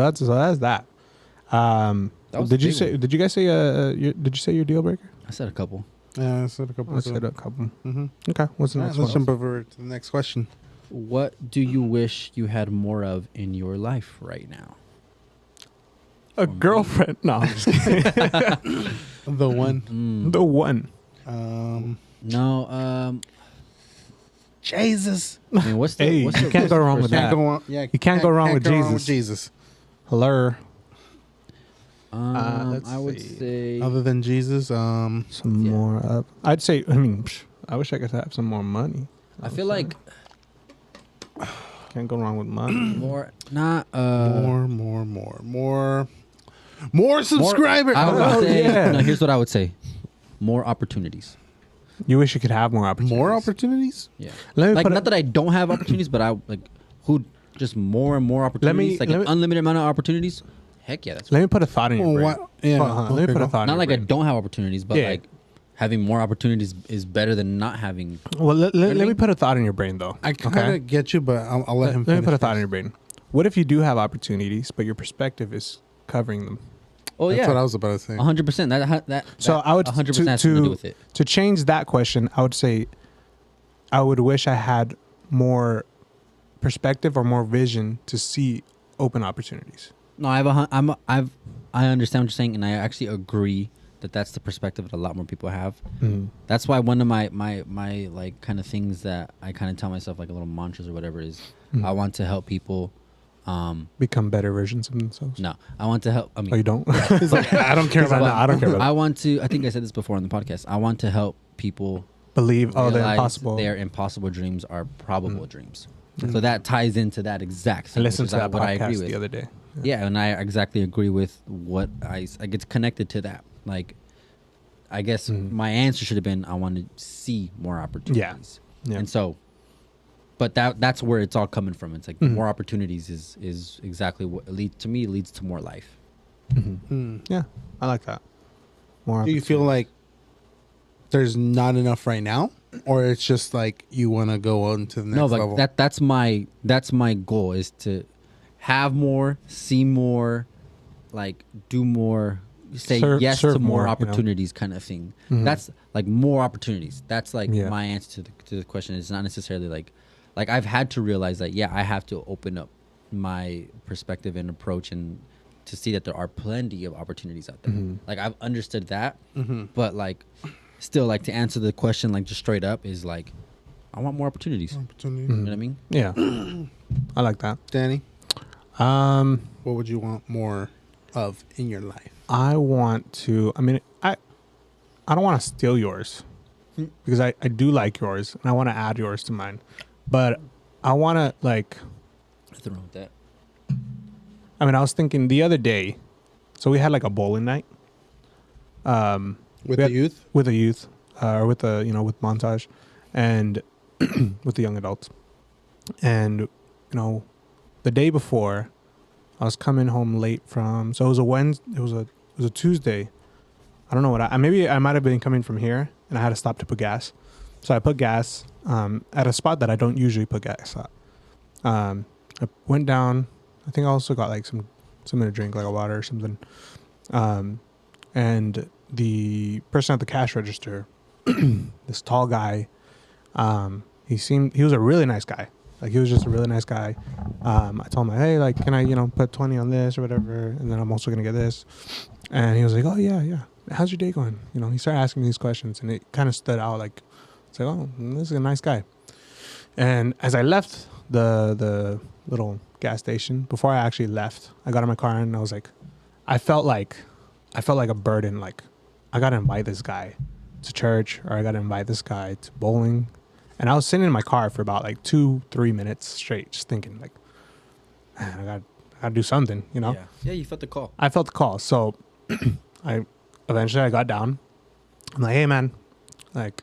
That's that. That was Did a you big say? one. Did you guys say? Did you say your deal breaker? I said a couple. Yeah, I said a couple. I said a couple. Mm-hmm. Okay. What's the All right, next let's one? jump over to the next question. What do you wish you had more of in your life right now? A girlfriend? No, I'm just kidding. The one. The one. No. Jesus. I mean, what's the? Hey, what's you the can't go wrong with Can't that. go on, yeah, You can't go wrong with Jesus. Jesus. Hello. I would see. say. Other than Jesus, Some Yeah. more up. I'd say. I mean, I wish I could have some more money. I feel like Can't go wrong with money. more. Not. More subscribers. I would Oh, say. yeah. No, here's what I would say. More opportunities. You wish you could have more opportunities. More opportunities. Yeah. Let me Like put not that I don't have opportunities, but I like who just more and more opportunities. Like let an me- unlimited amount of opportunities. Heck yeah, that's Let me put a thought in your Well, brain. what? Yeah. Hold on, let me okay, put a go. thought. not in like your I brain. don't have opportunities, but Yeah. like having more opportunities is better than not having. Well, let what I me mean? put a thought in your brain though. I kind of get you, but I'll let him. Let me finish put a thought in first. your brain. What if you do have opportunities, but your perspective is covering them? Oh That's yeah, what I was about to say. 100%. That So I would 100% to, has something to do with it. to change that question. I would say I would wish I had more perspective or more vision to see open opportunities. No, I understand what you're saying, and I actually agree that that's the perspective that a lot more people have. That's why one of my like kind of things that I kind of tell myself, like a little mantras or whatever, is I want to help people. Become better versions of themselves. No, I want to help. I mean, Oh, you don't? He's like, I don't care about No, that. I don't care about I want to. I think I said this before on the podcast. I want to help people Believe. Oh, they're realize impossible. Their impossible dreams are probable dreams. So that ties into that exact I thing. listened which to is that what I agree podcast with. the other day. Yeah, and I exactly agree with what I get connected to that. Like, I guess my answer should have been I want to see more opportunities. Yeah. And so, but that's where it's all coming from. It's like more opportunities is exactly what leads to more life. Yeah, I like that. More. Do you feel like there's not enough right now, or it's just like you want to go on to the next No, like level? that's my goal is to have more, see more, like do more, say yes serve to more more, you know? opportunities, kind of thing. That's like more opportunities. That's like Yeah. my answer to the question. It's not necessarily like I've had to realize that I have to open up my perspective and approach and to see that there are plenty of opportunities out there. Like I've understood that, but like still like to answer the question like just straight up is like I want more opportunities. Opportunity. You know what I mean? Yeah, I like that. Danny, Um, what would you want more of in your life? I want to. I mean, I don't want to steal yours because I do like yours and I want to add yours to mine, but I want to like. Nothing wrong with that. I mean, I was thinking the other day, so we had like a bowling night. With We the had- youth? with the youth, or with the with Montage, and with the young adults, and the day before, I was coming home late from. So it was a Wednesday. It was a Tuesday. I don't know what maybe I might have been coming from here, and I had to stop to put gas. So I put gas at a spot that I don't usually put gas at. I went down. I think I also got like something to drink, like a water or something. And the person at the cash register, this tall guy, he was a really nice guy. Like he was just a really nice guy. I told him, hey, like, can I, put 20 on this or whatever? And then I'm also going to get this. And he was like, oh yeah. How's your day going? He started asking me these questions and it kind of stood out. Like, it's like, oh, this is a nice guy. And as I left the little gas station, before I actually left, I got in my car and I was like, I felt like a burden. Like I got to invite this guy to church, or I got to invite this guy to bowling. And I was sitting in my car for about like 2-3 minutes straight, just thinking like, man, I got to do something, Yeah, you felt the call. I felt the call. So I got down. I'm like, hey man, like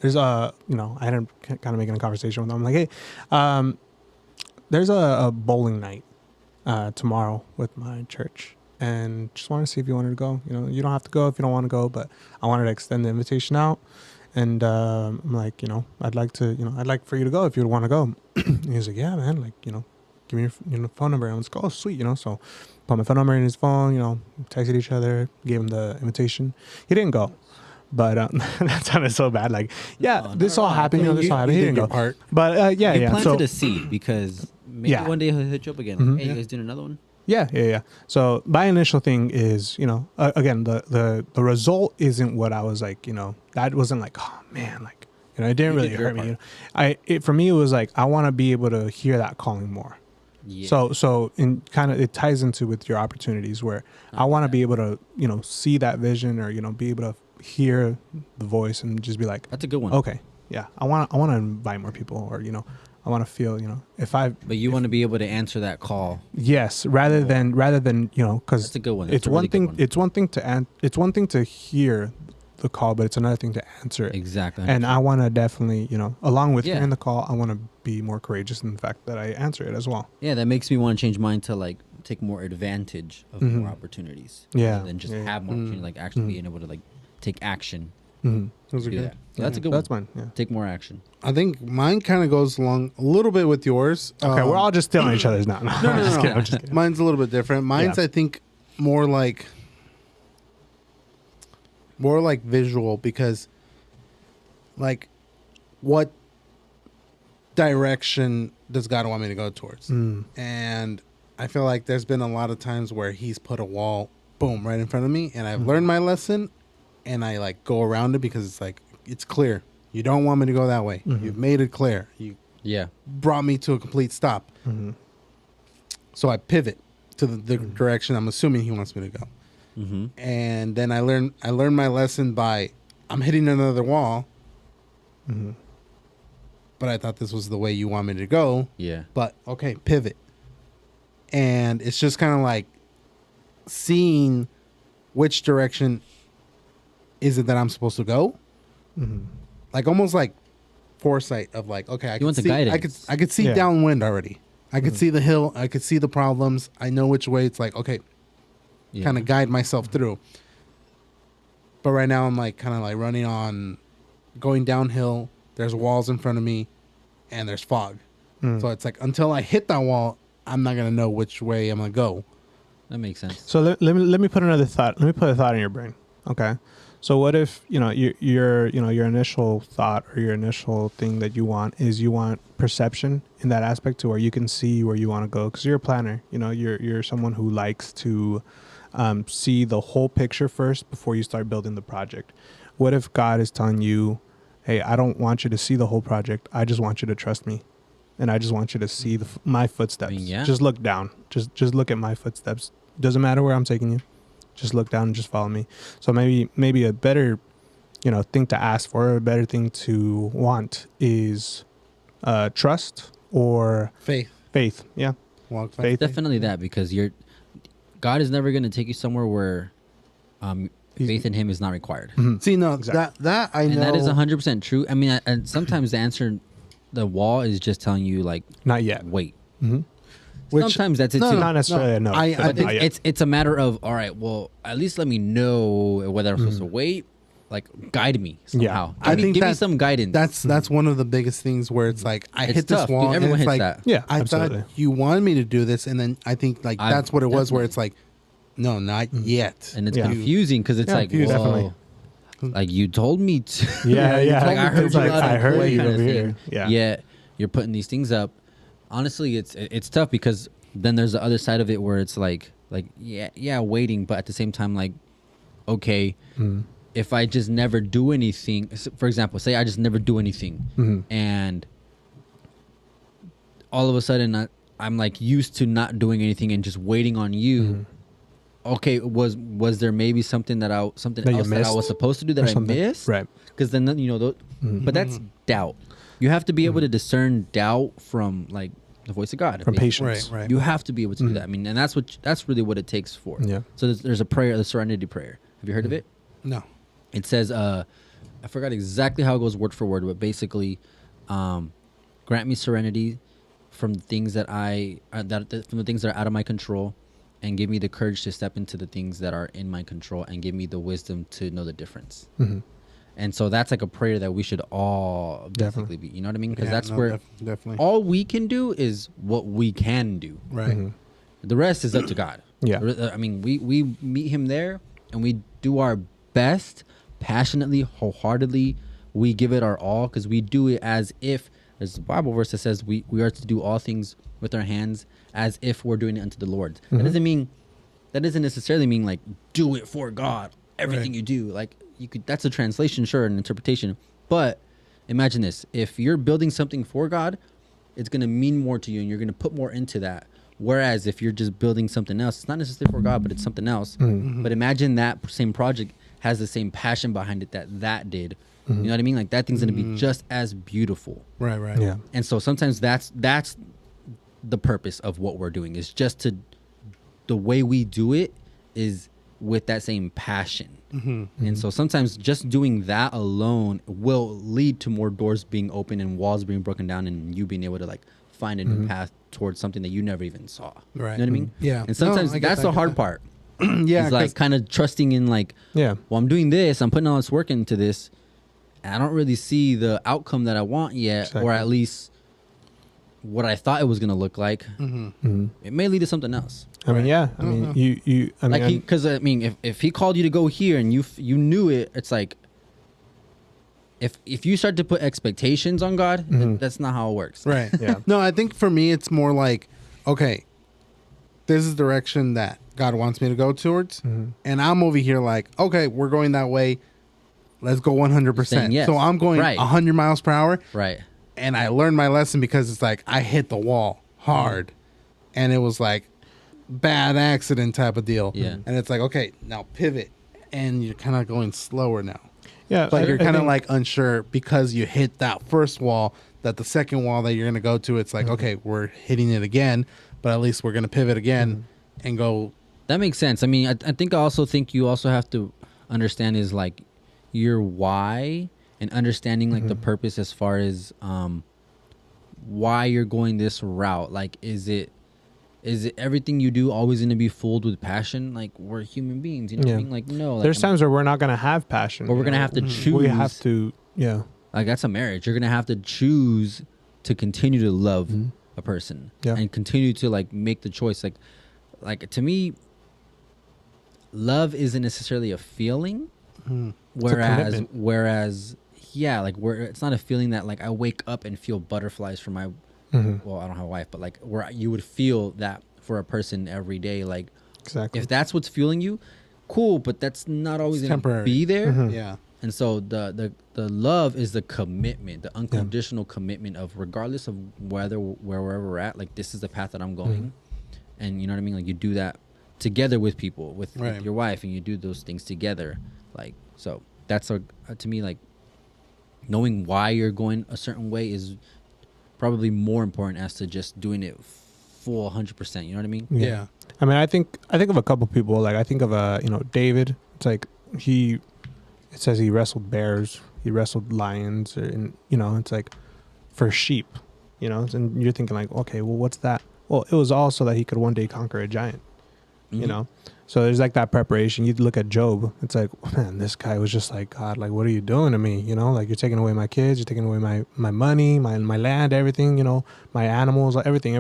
there's I had to kind of making a conversation with him. I'm like, hey, there's a bowling night tomorrow with my church, and just wanted to see if you wanted to go. You don't have to go if you don't want to go, but I wanted to extend the invitation out. And I'm like, I'd like for you to go if you'd want to go. And he was like, yeah, man, like, give me your phone number. I was like, oh, sweet, so put my phone number in his phone, texted each other, gave him the invitation. He didn't go. But that sounded so bad. Like, yeah, No, this not all at all. happened. This all happened. He didn't your go. part. But You yeah. planted So a seed because maybe Yeah. one day he'll hit you up again. Mhm. Hey, you guys doing another one? yeah. So my initial thing is, again, the result isn't what I was like. That wasn't like, oh man, like, it didn't You really did your hurt me. part. For me, it was like I want to be able to hear that calling more. Yeah. So in kind of it ties into with your opportunities where I want to be able to see that vision or be able to hear the voice and just be like, that's a good one. okay, yeah, I want to invite more people or I want to feel if I But you want to be able to answer that call. yes rather than because That's a good one. That's it's a one really good thing one. it's one thing to hear the call, but it's another thing to answer it. Exactly. And I want to definitely along with Yeah. hearing the call, I want to be more courageous in the fact that I answer it as well. Yeah, that makes me want to change mine to like take more advantage of Mhm. more opportunities. Yeah, Rather than just yeah, yeah. have more opportunity, like actually Mhm. being able to like take action. Mm-hmm. Those are Do good. that. So that's a good That's one. mine. Yeah. Take more action. I think mine kind of goes along a little bit with yours. Okay, we're all just stealing each other's now. no, I'm just kidding. I'm just kidding. Mine's a little bit different. Mine's, Yeah. I think, more like visual because, like, what direction does God want me to go towards? Mm. And I feel like there's been a lot of times where He's put a wall, boom, right in front of me, and I've Mhm. learned my lesson, and I like go around it because it's like it's clear. You don't want me to go that way. Mhm. You've made it clear. You Yeah. brought me to a complete stop. Mm-hmm. So I pivot to the direction I'm assuming He wants me to go. Mm-hmm. And then I learned my lesson by I'm hitting another wall, Mm-hmm. but I thought this was the way you want me to go. Yeah. But okay, pivot. And it's just kind of like seeing which direction is it that I'm supposed to go? Mm-hmm. Like almost like foresight of like, okay, I want the see, guidance. I could see Yeah. downwind already. I could Mhm. see the hill. I could see the problems. I know which way it's like, okay, Yeah. kind of guide myself through. But right now I'm like kind of like running on going downhill. There's walls in front of me and there's fog. Mm. So it's like until I hit that wall, I'm not going to know which way I'm going to go. That makes sense. So let me put another thought. Let me put a thought in your brain. Okay. So what if your initial thought or your initial thing that you want is you want perception in that aspect to where you can see where you want to go because you're a planner. You're someone who likes to see the whole picture first before you start building the project. What if God is telling you, "Hey, I don't want you to see the whole project. I just want you to trust me, and I just want you to see my footsteps. yeah. Just look down. Just look at my footsteps. Doesn't matter where I'm taking you." Just look down and just follow me. So maybe a better, thing to ask for, a better thing to want is trust or faith. Yeah, Walk faith. Definitely that because God is never going to take you somewhere where He's- faith in Him is not required. Mhm. See, no, Exactly. that I know. And that is 100% true. I mean, and sometimes the answer, the wall is just telling you like, Not yet. wait. Mm-hmm. Which- Sometimes that's it no, too. no, Not necessarily a no. I but think not yet. It's a matter of all right. Well, at least let me know whether I'm supposed to wait. Like guide me somehow. Yeah. I Give me, think give me that- some guidance. That's one of the biggest things where it's like I It's hit this tough, dude. wall and Everyone it's hits like that. Yeah, I absolutely. thought you wanted me to do this, and then I think like I've that's what it was where definitely- it's like, no, not yet. and it's Yeah. confusing because it's Yeah, like, confusing, whoa, definitely. like you told me to. Yeah, you yeah. told Like I heard It's you like, out I of heard play you kind of over thing. here. Yeah. Yet you're putting these things up. Honestly, it's tough because then there's the other side of it where it's like yeah, waiting, but at the same time, like, okay, Mm. if I just never do anything, for example, say I just never do anything, Mhm. and all of a sudden I'm like used to not doing anything and just waiting on you. Mhm. Okay, was there maybe something That you else that I missed was supposed to do or that I something. missed? Right. Because then Mhm. but that's doubt. You have to be able to discern doubt from like the voice of God. From basically. patience. Right. You have to be able to do Mhm. that. I mean, and that's really what it takes for. Yeah. So there's a prayer, the Serenity Prayer. Have you heard of it? No, It says, I forgot exactly how it goes word for word, but basically, grant me serenity from the things that from the things that are out of my control, and give me the courage to step into the things that are in my control, and give me the wisdom to know the difference. Mhm. And so that's like a prayer that we should all basically be. You know what I mean? Because that's where definitely all we can do is what we can do. right. Mhm. The rest is up to God. Yeah. I mean, we meet him there and we do our best, passionately, wholeheartedly. We give it our all because we do it as if there's a Bible verse that says we are to do all things with our hands as if we're doing it unto the Lord. That doesn't necessarily mean like do it for God. Everything Right. you do, like you could. That's a translation, sure, an interpretation. But imagine this: if you're building something for God, it's gonna mean more to you, and you're gonna put more into that. Whereas if you're just building something else, it's not necessarily for God, but it's something else. But imagine that same project has the same passion behind it that did. You know what I mean? Like that thing's gonna be just as beautiful. Right. Right. Yeah. And so sometimes that's the purpose of what we're doing is just to the way we do it is with that same passion. And so sometimes just doing that alone will lead to more doors being open and walls being broken down and you being able to like find a new path towards something that you never even saw. Right. You know what I mean? Yeah. And sometimes No, I get that's that, I the get hard that. part. Yeah. It's like 'cause- kind of trusting in like, Yeah. well, I'm doing this, I'm putting all this work into this, and I don't really see the outcome that I want yet, Exactly. or at least what I thought it was gonna look like. Mhm. It may lead to something else. I mean, Right. yeah. I mean, you. I mean, Like because I mean, if he called you to go here and you knew it, it's like if you start to put expectations on God, that's not how it works. Right. Yeah. No, I think for me, it's more like, okay, this is the direction that God wants me to go towards. And I'm over here like, okay, we're going that way. Let's go 100%. Saying yes. So I'm going Right. 100 miles per hour. Right. And I learned my lesson because it's like I hit the wall hard. And it was like bad accident type of deal. Yeah. And it's like, okay, now pivot. And you're kind of going slower now. yeah. Like you're I kind of think- like unsure because you hit that first wall, that the second wall that you're going to go to, it's like, okay, we're hitting it again, but at least we're going to pivot again and go. That makes sense. I mean, I think you also have to understand is like your why and understanding like the purpose as far as why you're going this route. Like, is it everything you do always going to be filled with passion? Like we're human beings, you know what I Yeah. mean? Like no, like, There's times where we're not gonna have passion, Or we're you gonna know? have to We choose. have to. Yeah. like that's a marriage. You're gonna have to choose to continue to love a person Yeah. and continue to like make the choice. Like to me, love isn't necessarily a feeling. commitment. Whereas yeah, like where it's not a feeling that like I wake up and feel butterflies for my well, I don't have a wife, but like where you would feel that for a person every day. Like Exactly. if that's what's fueling you, cool, but that's not always It's gonna temporary. be there. Yeah. And so the love is the commitment, the unconditional commitment of regardless of wherever we're at, like this is the path that I'm going. And you know what I mean? Like you do that together with people, with Right. your wife, and you do those things together. Like, so that's to me, like knowing why you're going a certain way is probably more important as to just doing it full 100%. You know what I mean? Yeah. I mean, I think of a couple people. Like I think of David. It's like it says he wrestled bears, he wrestled lions, and it's like for sheep. And you're thinking like, okay, well, what's that? Well, it was all so that he could one day conquer a giant. You know, so there's like that preparation. You look at Job. It's like, man, this guy was just like, God, like, what are you doing to me? Like you're taking away my kids, you're taking away my money, my land, everything. My animals, everything.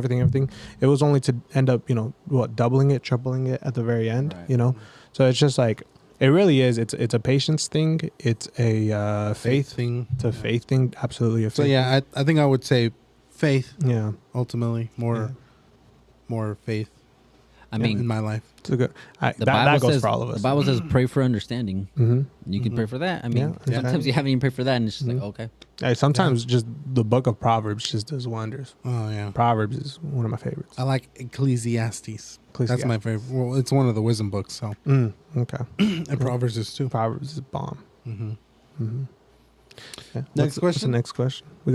It was only to end up, doubling it, tripling it at the very end. Right. So it's just like it really is. It's a patience thing. It's a faith thing. It's a faith thing. Absolutely a faith. So yeah, I think I would say faith Yeah. ultimately more faith. I in mean, my life. It's a good. the that Bible goes says for all of us. the Bible says pray for understanding. Mm-hmm. You can pray for that. I mean, Yeah. sometimes you haven't even prayed for that, and it's just Mhm. like okay. Sometimes just the book of Proverbs just does wonders. Oh yeah. Proverbs is one of my favorites. I like Ecclesiastes. That's Ecclesiastes. my favorite. Well, it's one of the wisdom books. So Okay. and Proverbs is too. Proverbs is bomb. Mm-hmm. Mm-hmm. Yeah. Next What's the question? next question? We got.